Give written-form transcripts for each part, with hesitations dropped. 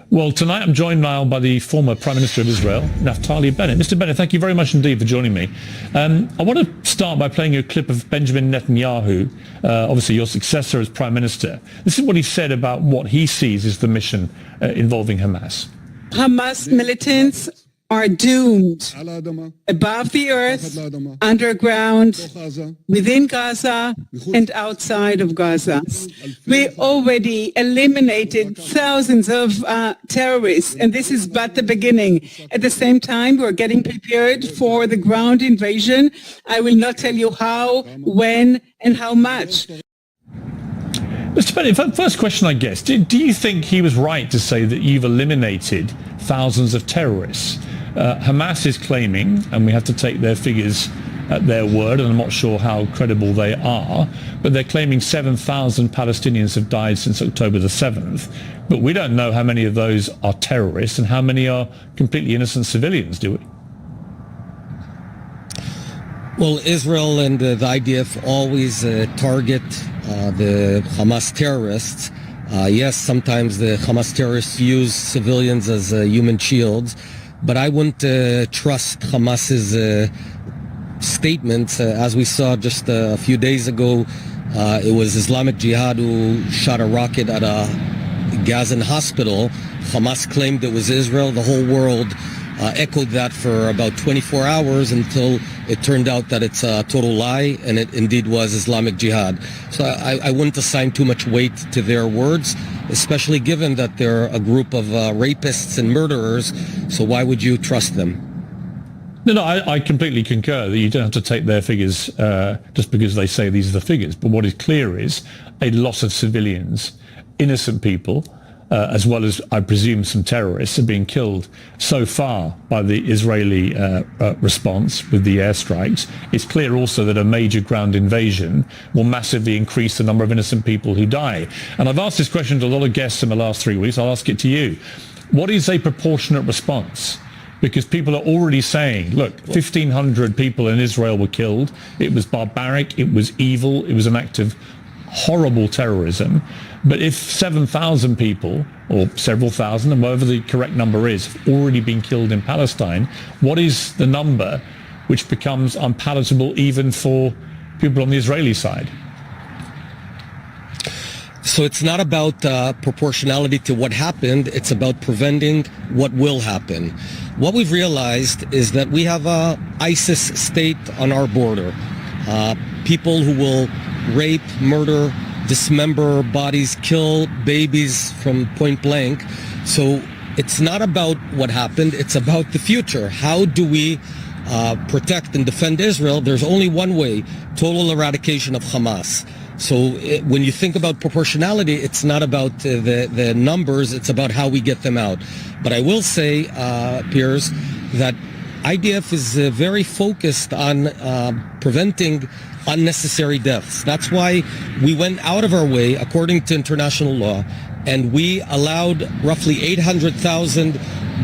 Well, tonight I'm joined now by the former Prime Minister of Israel, Naftali Bennett. Mr. Bennett, thank you very much indeed for joining me. I want to start by playing you a clip of Benjamin Netanyahu, obviously your successor as Prime Minister. This is what he said about what he sees as the mission involving Hamas. Hamas militants are doomed above the earth, underground, within Gaza, and outside of Gaza. We already eliminated thousands of terrorists, and this is but the beginning. At the same time, we're getting prepared for the ground invasion. I will not tell you how, when, and how much. Mr. Bennett, first question, I guess. Do you think he was right to say that you've eliminated thousands of terrorists? Hamas is claiming, and we have to take their figures at their word, and I'm not sure how credible they are, but they're claiming 7,000 Palestinians have died since October the 7th. But we don't know how many of those are terrorists and how many are completely innocent civilians, do we? Well, Israel and the IDF always target the Hamas terrorists. Yes, sometimes the Hamas terrorists use civilians as human shields, but I wouldn't trust Hamas's statements. As we saw just a few days ago, it was Islamic Jihad who shot a rocket at a Gazan hospital. Hamas claimed it was Israel. The whole world echoed that for about 24 hours until it turned out that it's a total lie, and it indeed was Islamic Jihad. So I wouldn't assign too much weight to their words, especially given that they're a group of rapists and murderers. So why would you trust them? No, I completely concur that you don't have to take their figures just because they say these are the figures. But what is clear is a loss of civilians, innocent people, as well as, I presume, some terrorists are being killed so far by the Israeli response with the airstrikes. It's clear also that a major ground invasion will massively increase the number of innocent people who die. And I've asked this question to a lot of guests in the last 3 weeks. I'll ask it to you. What is a proportionate response? Because people are already saying, look, 1,500 people in Israel were killed. It was barbaric. It was evil. It was an act of horrible terrorism. But if 7,000 people, or several thousand, and whatever the correct number is, have already been killed in Palestine, what is the number which becomes unpalatable even for people on the Israeli side? So it's not about proportionality to what happened. It's about preventing what will happen. What we've realized is that we have a ISIS state on our border. People who will rape, murder, dismember bodies, kill babies from point blank. So it's not about what happened, it's about the future. How do we protect and defend Israel? There's only one way: total eradication of Hamas. So when you think about proportionality, it's not about the numbers, it's about how we get them out. But I will say, Piers, that IDF is very focused on preventing unnecessary deaths. That's why we went out of our way, according to international law, and we allowed roughly 800,000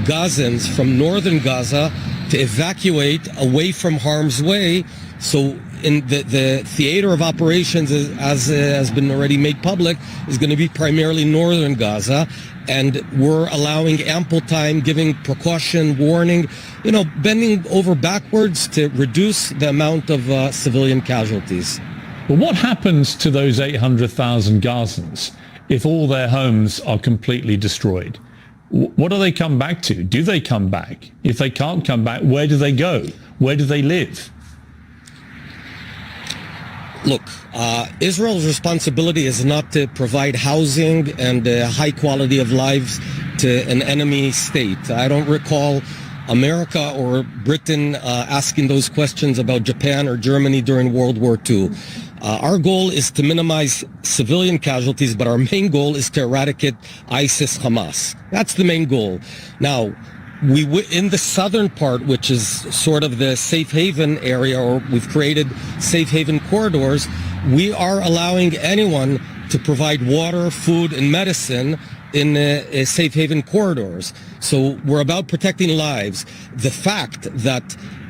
Gazans from northern Gaza to evacuate away from harm's way. So in the theater of operations, as has been already made public, is going to be primarily northern Gaza. And we're allowing ample time, giving precaution, warning, bending over backwards to reduce the amount of civilian casualties. Well, what happens to those 800,000 Gazans if all their homes are completely destroyed? What do they come back to? Do they come back? If they can't come back, where do they go? Where do they live? Look, Israel's responsibility is not to provide housing and high quality of lives to an enemy state. I don't recall America or Britain asking those questions about Japan or Germany during World War II. Our goal is to minimize civilian casualties, but our main goal is to eradicate ISIS Hamas. That's the main goal. Now, in the southern part, which is sort of the safe haven area, or we've created safe haven corridors, we are allowing anyone to provide water, food, and medicine in safe haven corridors. So we're about protecting lives. The fact that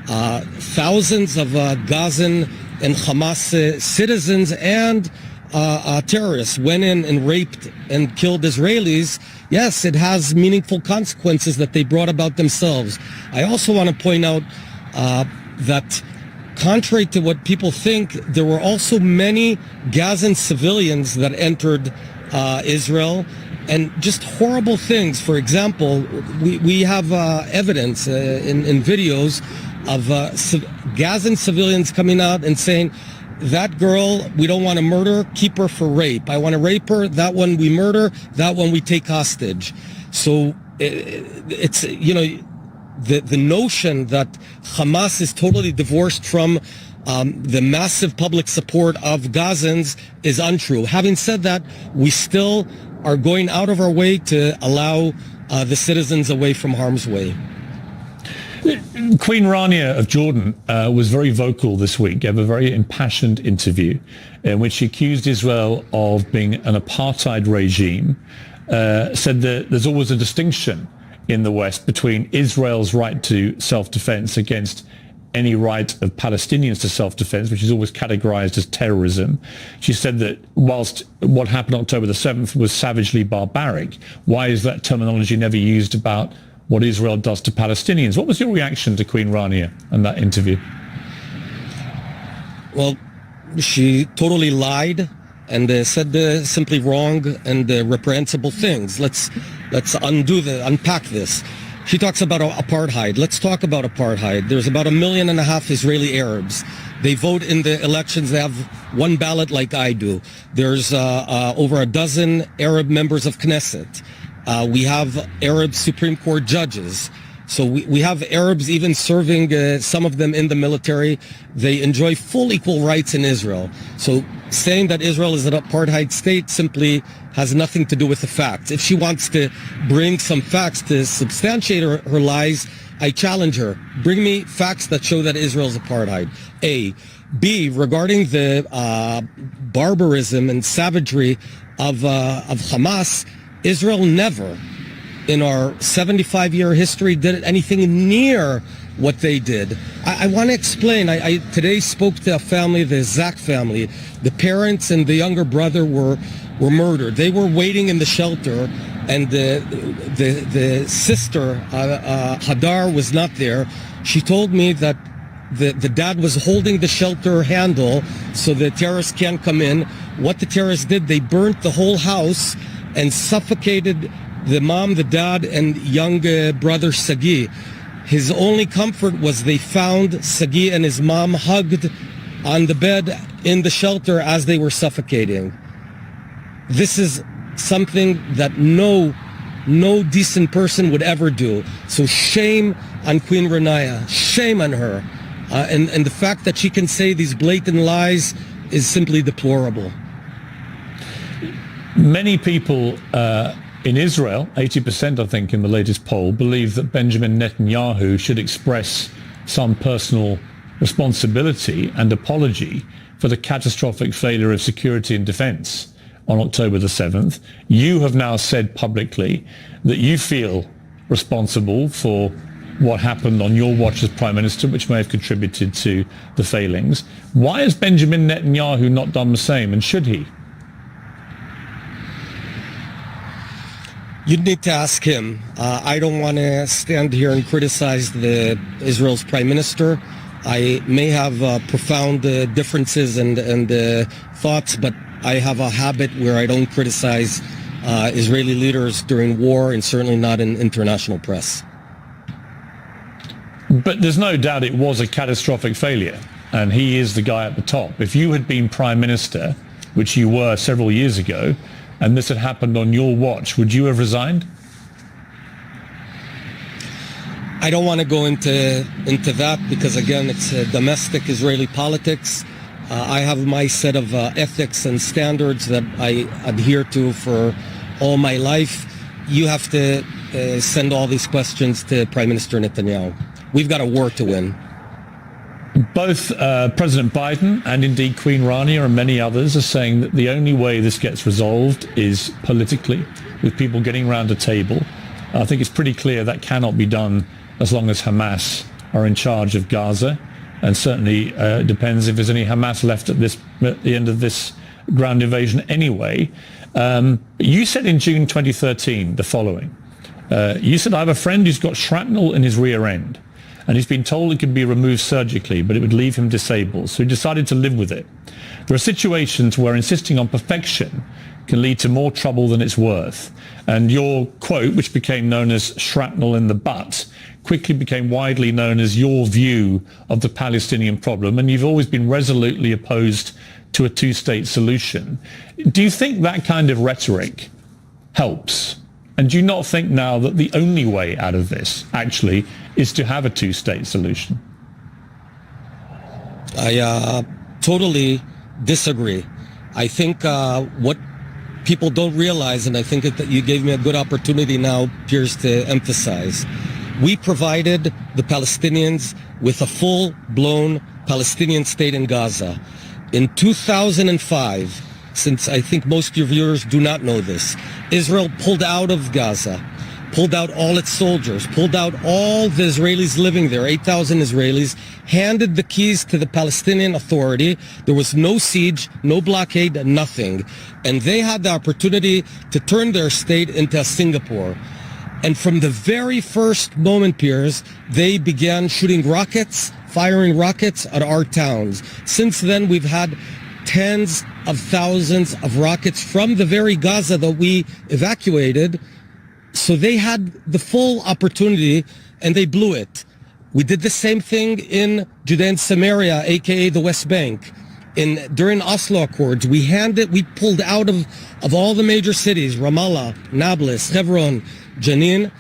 thousands of Gazan and Hamas citizens and terrorists went in and raped and killed Israelis, yes, it has meaningful consequences that they brought about themselves. I also want to point out that contrary to what people think, there were also many Gazan civilians that entered Israel, and just horrible things. For example, we have evidence in videos of Gazan civilians coming out and saying, that girl, we don't want to murder, keep her for rape. I want to rape her, that one we murder, that one we take hostage. So it's, you know, the notion that Hamas is totally divorced from the massive public support of Gazans is untrue. Having said that, we still are going out of our way to allow the citizens away from harm's way. Queen Rania of Jordan was very vocal this week, gave a very impassioned interview in which she accused Israel of being an apartheid regime, said that there's always a distinction in the West between Israel's right to self-defense against any right of Palestinians to self-defense, which is always categorized as terrorism. She said that whilst what happened October the 7th was savagely barbaric, why is that terminology never used about what Israel does to Palestinians? What was your reaction to Queen Rania and that interview? Well, she totally lied and said simply wrong and reprehensible things. Let's unpack this. She talks about apartheid. Let's talk about apartheid. There's about 1.5 million Israeli Arabs. They vote in the elections. They have one ballot like I do. There's over a dozen Arab members of Knesset. We have Arab Supreme Court judges. So we have Arabs even serving, some of them in the military. They enjoy full equal rights in Israel. So saying that Israel is an apartheid state simply has nothing to do with the facts. If she wants to bring some facts to substantiate her lies, I challenge her. Bring me facts that show that Israel is apartheid. A. B. Regarding the barbarism and savagery of Hamas, Israel never, in our 75-year history, did anything near what they did. I want to explain. I today spoke to a family, the Zak family. The parents and the younger brother were murdered. They were waiting in the shelter, and the sister, Hadar, was not there. She told me that the dad was holding the shelter handle so the terrorists can't come in. What the terrorists did, they burnt the whole house and suffocated the mom, the dad, and young brother Sagi. His only comfort was they found Sagi and his mom hugged on the bed in the shelter as they were suffocating. This is something that no decent person would ever do. So shame on Queen Rania, shame on her. And the fact that she can say these blatant lies is simply deplorable. Many people in Israel, 80% I think in the latest poll, believe that Benjamin Netanyahu should express some personal responsibility and apology for the catastrophic failure of security and defense on October the 7th. You have now said publicly that you feel responsible for what happened on your watch as Prime Minister, which may have contributed to the failings. Why has Benjamin Netanyahu not done the same, and should he? You'd need to ask him. I don't want to stand here and criticize Israel's prime minister. I may have profound differences and thoughts, but I have a habit where I don't criticize Israeli leaders during war, and certainly not in international press. But there's no doubt it was a catastrophic failure, and he is the guy at the top. If you had been prime minister, which you were several years ago, and this had happened on your watch, would you have resigned? I don't want to go into that because, again, it's domestic Israeli politics. I have my set of ethics and standards that I adhere to for all my life. You have to send all these questions to Prime Minister Netanyahu. We've got a war to win. Both President Biden and indeed Queen Rania and many others are saying that the only way this gets resolved is politically, with people getting around a table. I think it's pretty clear that cannot be done as long as Hamas are in charge of Gaza, and certainly it depends if there's any Hamas left at the end of this ground invasion anyway. You said in June 2013 the following. You said, I have a friend who's got shrapnel in his rear end, and he's been told it could be removed surgically, but it would leave him disabled. So he decided to live with it. There are situations where insisting on perfection can lead to more trouble than it's worth. And your quote, which became known as shrapnel in the butt, quickly became widely known as your view of the Palestinian problem. And you've always been resolutely opposed to a two-state solution. Do you think that kind of rhetoric helps? And do you not think now that the only way out of this actually is to have a two-state solution? I totally disagree. I think what people don't realize, and I think that you gave me a good opportunity now, Piers, to emphasize, we provided the Palestinians with a full-blown Palestinian state in Gaza. In 2005, since I think most of your viewers do not know this, Israel pulled out of Gaza, pulled out all its soldiers, pulled out all the Israelis living there, 8,000 Israelis, handed the keys to the Palestinian Authority. There was no siege, no blockade, nothing. And they had the opportunity to turn their state into Singapore. And from the very first moment, Piers, they began shooting rockets, firing rockets at our towns. Since then, we've had tens of thousands of rockets from the very Gaza that we evacuated. So they had the full opportunity and they blew it. We did the same thing in Judea and Samaria, aka the West Bank. During Oslo Accords, we pulled out of all the major cities, Ramallah, Nablus, Hebron, Jenin,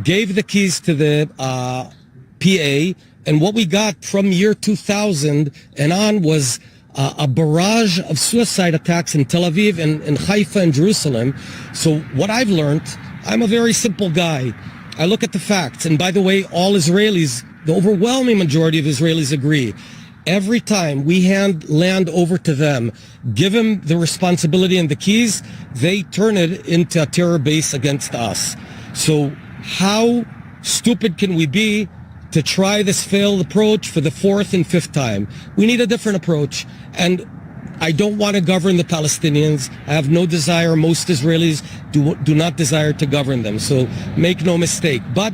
gave the keys to the PA, and what we got from year 2000 and on was a barrage of suicide attacks in Tel Aviv and Haifa and Jerusalem. So what I've learned, I'm a very simple guy. I look at the facts. And by the way, all Israelis, the overwhelming majority of Israelis agree. Every time we hand land over to them, give them the responsibility and the keys, they turn it into a terror base against us. So how stupid can we be to try this failed approach for the fourth and fifth time? We need a different approach. And I don't want to govern the Palestinians. I have no desire. Most Israelis do not desire to govern them. So make no mistake. But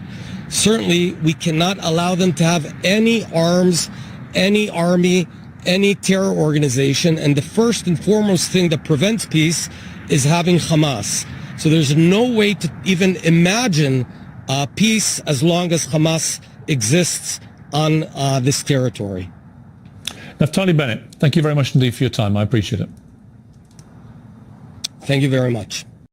certainly we cannot allow them to have any arms, any army, any terror organization. And the first and foremost thing that prevents peace is having Hamas. So there's no way to even imagine peace as long as Hamas exists on this territory. Naftali Bennett, thank you very much indeed for your time. I appreciate it. Thank you very much.